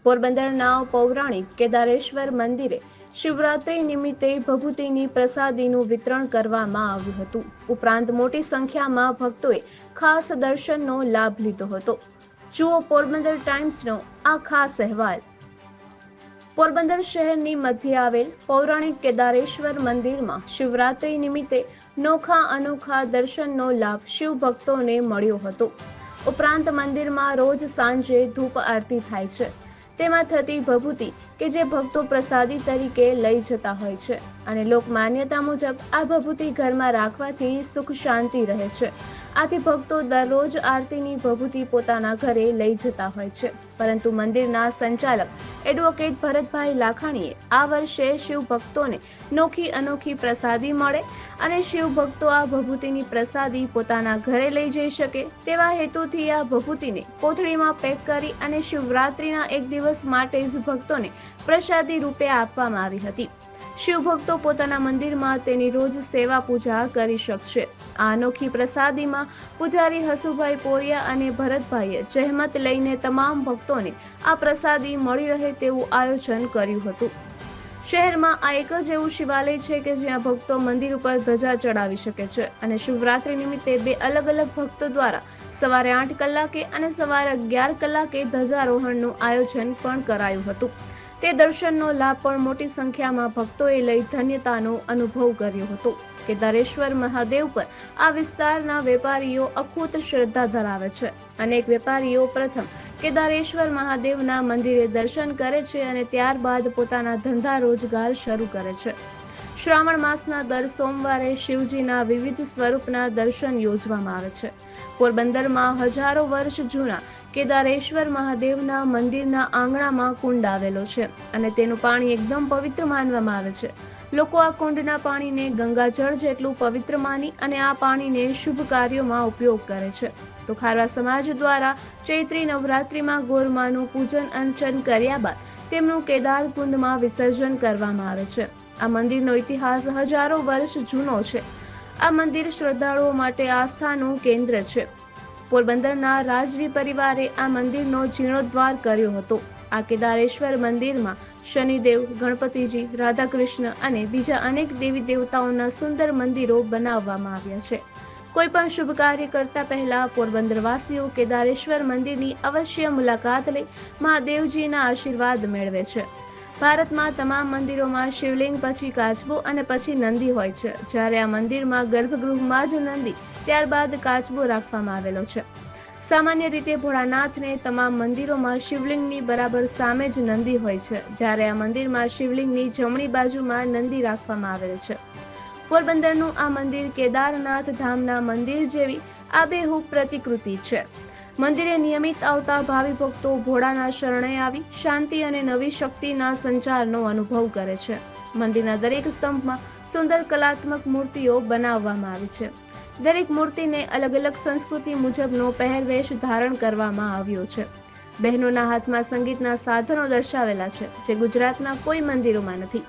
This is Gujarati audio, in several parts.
પોરબંદરના પૌરાણિક કેદારેશ્વર મંદિરે શિવરાત્રી નિમિત્તે ભભૂતિની પ્રસાદીનું વિતરણ કરવામાં આવ્યું હતું. ઉપરાંત મોટી સંખ્યામાં ભક્તોએ ખાસ દર્શનનો લાભ લીધો હતો. જુઓ પોરબંદર ટાઈમ્સનો આ ખાસ અહેવાલ. પોરબંદર શહેરની મધ્યે આવેલ પૌરાણિક કેદારેશ્વર મંદિરમાં શિવરાત્રી નિમિત્તે નોખા અનોખા દર્શનનો લાભ શિવ ભક્તોને મળ્યો હતો. ઉપરાંત મંદિરમાં રોજ સાંજે ધૂપ આરતી થાય છે. તેમાં થતી ભભૂતિ કે જે ભક્તો પ્રસાદી તરીકે લઈ જતા હોય છે અને લોક માન્યતા મુજબ આ ભભૂતિ ઘરમાં રાખવાથી સુખ શાંતિ રહે છે. આથી ભક્તો દરરોજ આરતીની ભભૂતિ પોતાના ઘરે લઈ જતા હોય છે. પરંતુ મંદિરના સંચાલક એડવોકેટ ભરતભાઈ લાખાણીએ આ વર્ષે શિવ ભક્તોને નોખી અનોખી પ્રસાદી મળે અને શિવ ભક્તો આ ભભૂતિની પ્રસાદી પોતાના ઘરે લઈ જઈ શકે તેવા હેતુથી આ ભભૂતિને કોથળીમાં પેક કરી અને શિવરાત્રીના એક દિવસ માટે જ ભક્તોને પ્રસાદી રૂપે આપવામાં આવી હતી. શિવ ભક્તો પોતાના મંદિરમાં તેની રોજ સેવા પૂજા કરી શકશે. આ અનોખી પ્રસાદીમાં પૂજારી હસુભાઈ પોરિયા અને ભરતભાઈએ જહેમત લઈને તમામ ભક્તોને આ પ્રસાદી મળી રહે તેવું આયોજન કર્યું હતું. શહેરમાં આ એક જ એવું શિવાલય છે કે જ્યાં ભક્તો મંદિર ઉપર ધજા ચડાવી શકે છે અને શિવરાત્રી નિમિત્તે બે અલગ અલગ ભક્તો દ્વારા સવારે 8 કલાકે અને સવારે 11 કલાકે ધજારોહણનું આયોજન પણ કરાયું હતું. તે દર્શનનો લાભ પણ મોટી સંખ્યામાં ભક્તોએ લઈ ધન્યતાનો અનુભવ કર્યો હતો. કેદારેશ્વર મહાદેવ પર આ વિસ્તારના વેપારીઓ અખૂટ શ્રદ્ધા ધરાવે છે. અનેક વેપારીઓ પ્રથમ કેદારેશ્વર મહાદેવના મંદિરે દર્શન કરે છે અને ત્યારબાદ પોતાના ધંધા રોજગાર શરૂ કરે છે. શ્રાવણ માસના દર સોમવારે શિવજીના વિવિધ સ્વરૂપના દર્શન યોજવામાં આવે છે. પોરબંદરમાં હજારો વર્ષ જૂના કેદારેશ્વર મહાદેવના મંદિરના આંગણામાં કુંડ આવેલો છે અને તેનું પાણી એકદમ પવિત્ર માનવામાં આવે છે. લોકો આ કુંડના પાણીને ગંગાજળ જેટલું પવિત્ર માની અને આ પાણીને શુભ કાર્યોમાં ઉપયોગ કરે છે. તો ખારવા સમાજ દ્વારા ચૈત્રી નવરાત્રિમાં ગોરમાનું પૂજન અર્ચન કર્યા બાદ તેમનું કેદાર કુંડમાં વિસર્જન કરવામાં આવે છે. આ મંદિરનો ઇતિહાસ હજારો વર્ષ જૂનો છે. આ મંદિર શ્રદ્ધાળુઓ માટે આસ્થાનું કેન્દ્ર છે. પોરબંદરના રાજવી પરિવારે આ મંદિરનો જીર્ણોદ્ધાર કર્યો હતો. આ કેદારેશ્વર મંદિરમાં શનિદેવ, ગણપતિજી, રાધાકૃષ્ણ અને બીજા અનેક દેવી દેવતાઓના સુંદર મંદિરો બનાવવામાં આવ્યા છે. કોઈ પણ શુભ કાર્ય કરતા પહેલા પોરબંદરવાસીઓ કેદારેશ્વર મંદિરની અવશ્ય મુલાકાત લઈ મહાદેવજીના આશીર્વાદ મેળવે છે. ભારતમાં તમામ મંદિરોમાં શિવલિંગ પછી કાચબો અને પછી નંદી હોય છે. જ્યારે આ મંદિરમાં ગર્ભગૃહમાં જ નંદી ત્યારબાદ કાચબો રાખવામાં આવેલો છે. સામાન્ય રીતે ભોળાનાથને તમામ મંદિરોમાં શિવલિંગની બરાબર સામે જ નંદી હોય છે, જ્યારે આ મંદિરમાં શિવલિંગની જમણી બાજુમાં નંદી રાખવામાં આવેલ છે. પોરબંદરનું આ મંદિર કેદારનાથ ધામના મંદિર જેવી આબેહૂબ પ્રતિકૃતિ છે. મંદિરે નિયમિત આવતા ભાવિ ભક્તો ભોળાના શરણે આવી શાંતિ અને નવી શક્તિના સંચારનો અનુભવ કરે છે. મંદિરના દરેક સ્તંભમાં સુંદર કલાત્મક મૂર્તિઓ બનાવવામાં આવી છે. દરેક મૂર્તિને અલગ અલગ સંસ્કૃતિ મુજબનો પહેરવેશ ધારણ કરવામાં આવ્યો છે. બહેનોના હાથમાં સંગીતના સાધનો દર્શાવેલા છે, જે ગુજરાતના કોઈ મંદિરોમાં નથી.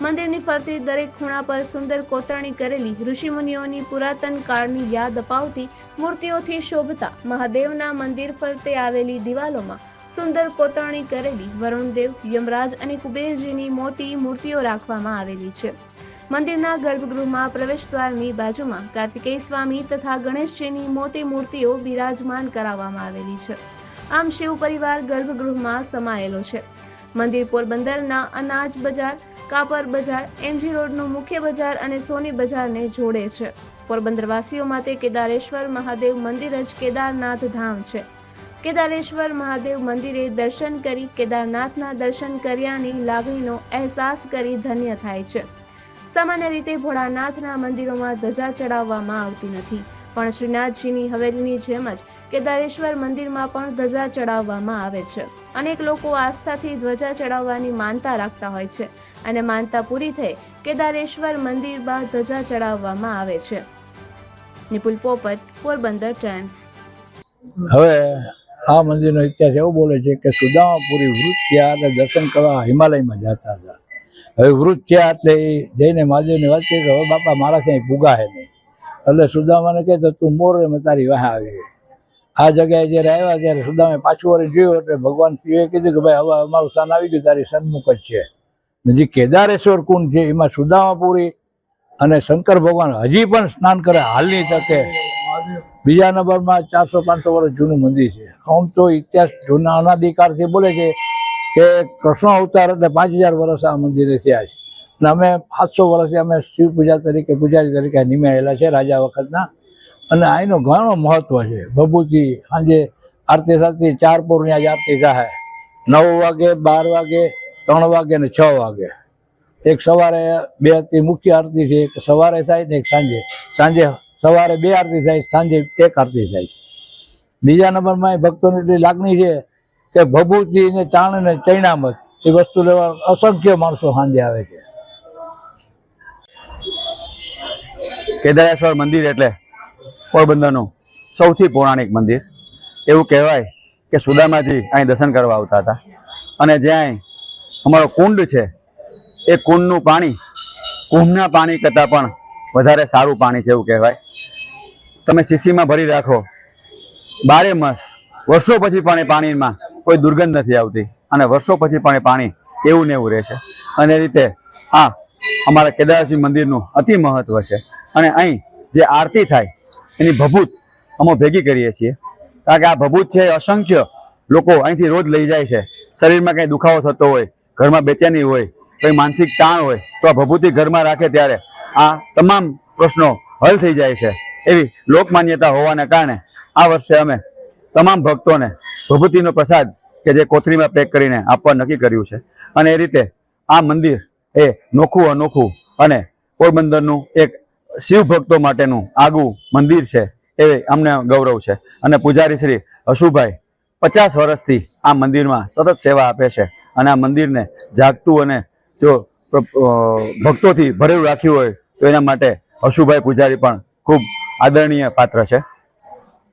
મંદિરની ફરતી દરેક ખૂણા પર સુંદર કોતરણી કરેલી ઋષિમુનિઓની પુરાતન કાળની યાદ અપાવતી મૂર્તિઓથી શોભતા મહાદેવના મંદિર ફરતે આવેલી દિવાલોમાં સુંદર કોતરણી કરેલી વરુણદેવ, યમરાજ અને કુબેરજીની મોટી મૂર્તિઓ રાખવામાં આવેલી છે. મંદિરના ગર્ભગૃહમાં પ્રવેશદ્વારની બાજુમાં કાર્તિકેય સ્વામી તથા ગણેશજીની મોટી મૂર્તિઓ બિરાજમાન કરાવવામાં આવેલી છે. આમ શિવ પરિવાર ગર્ભગૃહમાં સમાયેલો છે. મંદિર પોરબંદરના અનાજ બજાર, કાપર બજાર, એમજી રોડનું મુખ્ય બજાર અને સોની બજારને જોડે છે. પોરબંદરવાસીઓ માટે કેદારેશ્વર મહાદેવ મંદિર જ કેદારનાથ ધામ છે. કેદારેશ્વર મહાદેવ મંદિરે દર્શન કરી કેદારનાથના દર્શન કર્યાની લાગણીનો અહેસાસ કરી ધન્ય થાય છે. સામાન્ય રીતે ભોળાનાથના મંદિરોમાં ધજા ચડાવવામાં આવતી નથી, પણ શ્રીનાથજીની હવેલીની જેમ જ કેદારેશ્વર મંદિરમાં પણ ધજા ચડાવવામાં આવે છે. અનેક લોકો આસ્થાથી ધ્વજા ચડાવવાની માનતા રાખતા હોય છે અને માનતા પૂરી થઈ કેદારેશ્વર મંદિરમાં ધજા ચડાવવામાં આવે છે. નિપુલ પોપટ, પોરબંદર ટાઈમ્સ. હવે આ મંદિરનો ઇતિહાસ એવો બોલે છે કે સુદામાપુરી વૃત થયા એટલે દર્શન કરવા હિમાલયમાં જતા હતા. હવે વૃત થયા એટલે જઈને મહાદેવની વાત કરી કે હવે બાપા મારા ત્યાં પૂગા હે નહીં. એટલે સુદામાને કહે તો તું મોર મેં તારી વાહ આવી. આ જગ્યાએ જ્યારે આવ્યા ત્યારે સુદામે પાછું વળી જોયું એટલે ભગવાન શિવે કીધું કે ભાઈ હવે અમારું સ્થાન આવી ગયું, તારી સન્મુખ જ છે. જે કેદારેશ્વર કુંડ છે એમાં સુદામાપુરી અને શંકર ભગવાન હજી પણ સ્નાન કરે હાલની તકે. બીજા નંબરમાં 400-500 વર્ષ જૂનું મંદિર છે. આમ તો ઇતિહાસ જૂના અનાધિકારથી બોલે છે કે કૃષ્ણ અવતાર એટલે 5000 વર્ષ આ મંદિરે થયા છે. અને અમે 700 વર્ષથી અમે શિવ પૂજા તરીકે પૂજારી તરીકે નિમાયેલા છે રાજા વખતના. અને આનો ઘણો મહત્વ છે. ભભૂતિ સાંજે આરતી થતી 4 પૂરની આજ આરતી થાય 9 વાગે, 12 વાગે, 3 વાગે અને 6 વાગે. એક સવારે 2 આરતી મુખ્ય આરતી છે, એક સવારે થાય ને એક સાંજે. સાંજે સવારે 2 આરતી થાય, સાંજે 1 આરતી થાય. બીજા નંબરમાં એ ભક્તોની એટલી લાગણી છે કે ભભૂતિ ને ચાણ ને ચૈણામત એ વસ્તુ લેવા અસંખ્ય માણસો સાંજે આવે છે. કેદારેશ્વર મંદિર એટલે પોરબંદરનું સૌથી પૌરાણિક મંદિર. એવું કહેવાય કે સુદામાજી અહીં દર્શન કરવા આવતા હતા અને જ્યાં અમારો કુંડ છે એ કુંડનું પાણી કુંભના પાણી કરતાં પણ વધારે સારું પાણી છે એવું કહેવાય. તમે શીશીમાં ભરી રાખો 12 માસ, વર્ષો પછી પણ એ પાણીમાં કોઈ દુર્ગંધ નથી આવતી અને વર્ષો પછી પણ એ પાણી એવું ને એવું રહે છે. અને એ રીતે આ અમારા કેદારેશ્વર મંદિરનું અતિ મહત્વ છે. અને અહીં જે આરતી થાય એની ભભૂત અમે ભેગી કરીએ છીએ, કારણ કે આ ભભૂત છે અસંખ્ય લોકો અહીંથી રોજ લઈ જાય છે. શરીરમાં કંઈ દુખાવો થતો હોય, ઘરમાં બેચેની હોય, કંઈ માનસિક તાણ હોય તો આ ભભૂતિ ઘરમાં રાખે ત્યારે આ તમામ પ્રશ્નો હલ થઈ જાય છે. એવી લોકમાન્યતા હોવાને કારણે આ વર્ષે અમે તમામ ભક્તોને ભભૂતિનો પ્રસાદ કે જે કોથળીમાં પેક કરીને આપવા નક્કી કર્યું છે. અને એ રીતે આ મંદિર એ નોખું અનોખું અને પોરબંદરનું એક શિવ ભક્તો માટેનું આગવું મંદિર છે એ અમને ગૌરવ છે. અને પૂજારી શ્રી અશુભાઈ 50 વર્ષથી આ મંદિરમાં સતત સેવા આપે છે અને આ મંદિરને જાગતું અને જો ભક્તોથી ભરેલું રાખ્યું હોય તો એના માટે અશુભાઈ પૂજારી પણ ખૂબ આદરણીય પાત્ર છે.